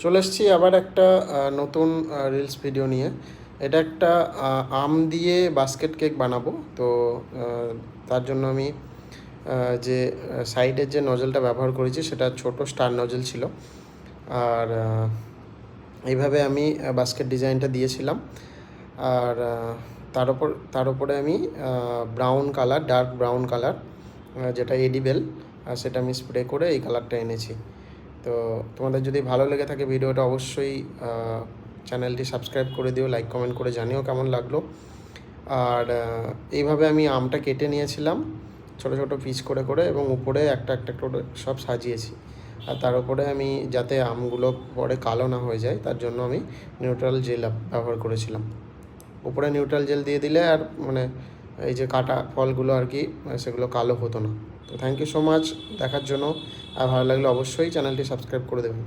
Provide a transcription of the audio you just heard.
চলে এসেছি আবার একটা নতুন রিলস ভিডিও নিয়ে। এটা একটা আম দিয়ে বাস্কেট কেক বানাবো। তো তার জন্য আমি যে সাইডের যে নজলটা ব্যবহার করেছি সেটা ছোট স্টার নজল ছিল। আর এইভাবে আমি বাস্কেট ডিজাইনটা দিয়েছিলাম। আর তার উপরে আমি brown colour, dark brown colour, যেটা এডিবেল, সেটা আমি স্প্রে করে এই কালারটা এনেছি। তো তোমাদের যদি ভালো লেগে থাকে ভিডিওটা, অবশ্যই চ্যানেলটি সাবস্ক্রাইব করে দিও, লাইক কমেন্ট করে জানিও কেমন লাগলো। আর এইভাবে আমি আমটা কেটে নিয়েছিলাম ছোট ছোট পিস করে করে, এবং উপরে একটা একটা করে সব সাজিয়েছি। আর তার উপরে আমি, যাতে আমগুলো পরে কালো না হয়ে যায়, তার জন্য আমি নিউট্রাল জেল ব্যবহার করেছিলাম। উপরে নিউট্রাল জেল দিয়ে দিলে আর মানে এই যে কাটা ফলগুলো আর কি, সেগুলো কালো হতো না। তো থ্যাংক ইউ সো মাচ দেখার জন্য। আর ভালো লাগলে অবশ্যই চ্যানেলটি সাবস্ক্রাইব করে দেবেন।